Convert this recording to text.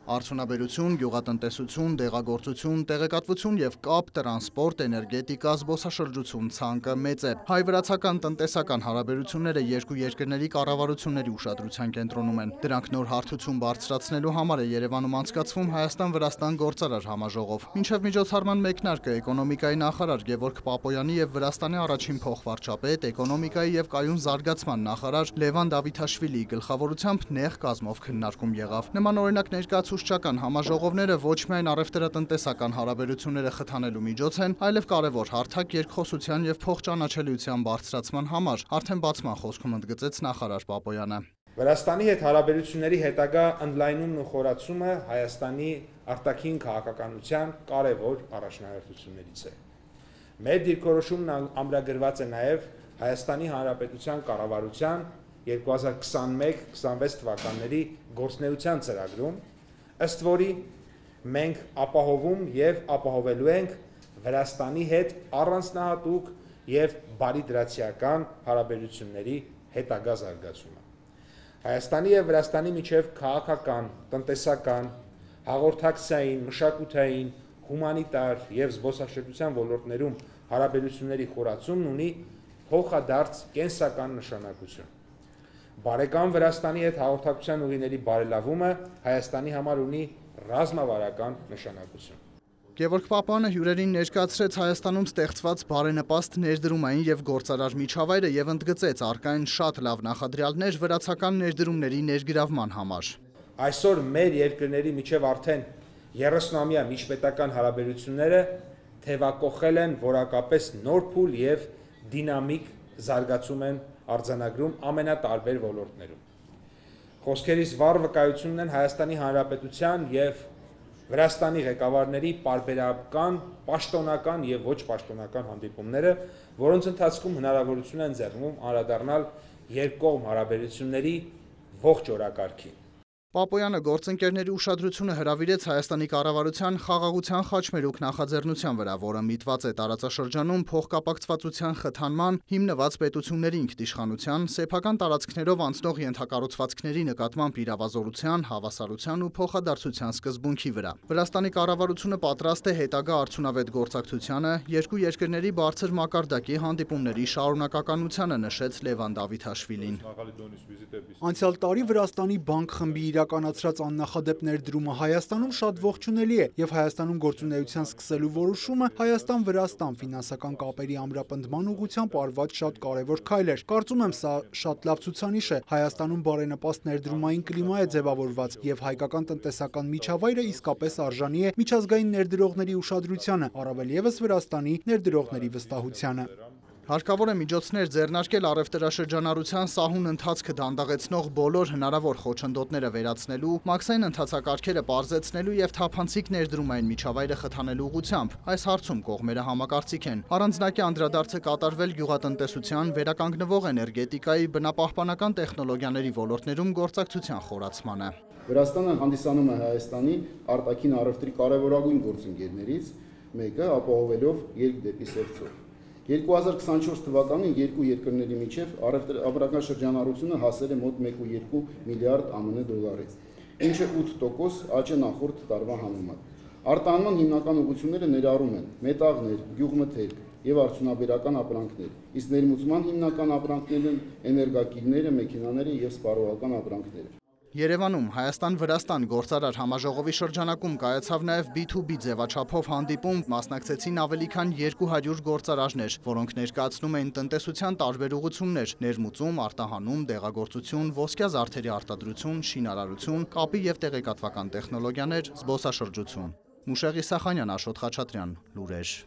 Արդյունաբերություն, գյուղատնտեսություն, դեղագործություն, տեղեկատվություն և կապ, տրանսպորտ, էներգետիկա, զբոսաշրջություն ցանկը մեծ է։ Հայ-վրացական տնտեսական հարաբերությունները երկու երկրների կառավարությունների ուշադրության կենտրոնում են։ Դրանք նոր հարթություն բարձրացնելու համար է Երևանում անցկացվում Հայաստան-Վրաստան գործարար համաժողով։ Մինչև միջոցառման մեկնարկը էկոնոմիկայի նախարար Գևորգ Պապոյանի և Վրաստանի առաջին փոխվարչապետ, էկոնոմիկայի և կայուն զարգացման նախարար Լևան Դավիթաշվիլիի գլխավորությամբ նեղ կազմով քննարկում եղավ։ Նմանօրինակ ներկայացուցչական համաժողովները ոչ միայն առևտրատնտեսական հարաբերությունները խթանելու միջոց են, այլև կարևոր հարթակ երկխոսության և փոխճանաչելիության բարձրացման համար, արդեն բացման խոսքում ընդգծեց նախարար Պապոյանը։ Վրաստանի հետ հարաբերությունների հետագա ընդլայնումն ու խորացումը Հայաստանի արտաքին քաղաքականության կարևոր առաջնահերթություններից է։ Մեր դիրքորոշումն ամրագրված է նաև Հայաստանի Հանրապետության կառավարության 2021-26 թվականների գործունեության ծրագրում, ըստ որի մենք ապահովում և ապահովելու ենք Վրաստանի հետ առանձնահատուկ և բարիդրացիական հարաբերությունների հետագա զարգացումը։ Հայաստանի և Վրաստանի միջև քաղաքական, տնտեսական, հաղորդակցային, մշակութային, հումանիտար և զբոսաշրջության ոլորտներում հարաբերությունների խորացումն ունի փոխադարձ կենսական նշանակություն։ Բարեկամ Վրաստանի հետ հաղորդակցության ուղիների բարելավումը Հայաստանի համար ունի ռազմավարական նշանակություն։ Գևորգ Պապոյանը հյուրերին ներկայացրեց Հայաստանում ստեղծված բարենպաստ ներդրումային և գործարար միջավայրը և ընդգծեց առկային շատ լավ նախադրյալներ վրացական ներդրումների ներգրավման համար։ Այսօր մեր երկրների միջև արդեն 30-ամյա միջպետական հարաբերությունները թևակոխել են որակապես նոր փուլ և դինամիկ զարգացում են արձանագրում ամենատարբեր ոլորտներում։ Խոսքերիս վառ վկայությունն են Հայաստանի Հանրապետության և Վրաստանի ղեկավարների պարբերական, պաշտոնական և ոչ պաշտոնական հանդիպումները, որոնց ընթացքում հնարավորություն են ընձեռվում անդրադառնալ երկկողմ հարաբերությունների ողջ օրակարգին։ Պապոյանը գործընկերների ուշադրությունը հրավիրեց Հայաստանի կառավարության խաղաղության խաչմերուկ նախաձեռնության վրա, որը միտված է տարածաշրջանում փոխկապակցվածության խթանման, հիմնված պետությունների ինքնիշխանության, սեփական տարածքներով անցնող ենթակառուցվածքների նկատմամբ իրավազորության, հավասարության ու փոխադարձության սկզբունքի վրա։ Վրաստանի կառավարությունը պատրաստ է հետագա արդյունավետ գործակցությանը, երկու երկրների բարձր մակարդակի հանդիպումների շարունակականությանը, նշեց Լևան Դավիթաշվիլին։ Անցյալ տարի Վրաստանի բանկ խմբի իրականացրած աննախադեպ ներդրումը Հայաստանում շատ ողջունելի է և Հայաստանում գործունեության սկսելու որոշումը Հայաստան-Վրաստան ֆինանսական կապերի ամրապնդման ուղղությամբ արված շատ կարևոր քայլ էր։ Կարծում եմ, սա շատ լավ ցուցանիշ է։ Հայաստանում բարենպաստ ներդրումային կլիմա է ձևավորված և հայկական տնտեսական միջավայրը իսկապես արժանի է միջազգային ներդրողների ուշադրությանը, առավել ևս Վրաստանի ներդրողների վստահությանը։ Հարկավոր է միջոցներ ձեռնարկել առևտրաշրջանառության սահուն ընթացքը դանդաղեցնող բոլոր հնարավոր խոչընդոտները վերացնելու, մաքսային ընթացակարգերը պարզեցնելու և թափանցիկ ներդրումային միջավայրը խթանելու ուղղությամբ։ Այս հարցում կողմերը համակարծիք են։ Առանձնակի անդրադարձ է կատարվել գյուղատնտեսության, վերականգնվող էներգետիկայի, բնապահպանական տեխնոլոգիաների ոլորտներում գործակցության խորացմանը։ Վրաստանը հանդիսանում է Հայաստանի արտաքին առևտրի կարևորագույն գործընկերներից մեկը, ապահովելով ելք դեպի Սևծով։ 2024 թվականին երկու երկրների միջև առևտրական շրջանառությունը հասել է մոտ 1.2 միլիարդ ԱՄՆ դոլարի, ինչը 8% աճ է նախորդ տարվա համեմատ։ Արտահանման հիմնական ուղղությունները ներառում են մետաղներ, գյուղմթերք և արդյունաբերական ապրանքներ, իսկ ներմուծման հիմնական ապրանքներն են էներգակիրները, մեքենաները և սպառողական ապրանքները։ Երևանում Հայաստան-Վրաստան գործարար համաժողովի շրջանակում կայացավ նաև B2B ձևաչափով հանդիպում, մասնակցեցին ավելի քան 200 գործարարներ, որոնք ներկայացնում էին տնտեսության տարբեր ուղղություններ՝ ներմուծում, արտահանում, դեղագործություն, ոսկյա զարդերի արտադրություն, շինարարություն, կապի և տեղեկատվական տեխնոլոգիաներ, զբոսաշրջություն։ Մուշեղ Իսախանյան, Աշոտ Խաչատրյան, լուրեր։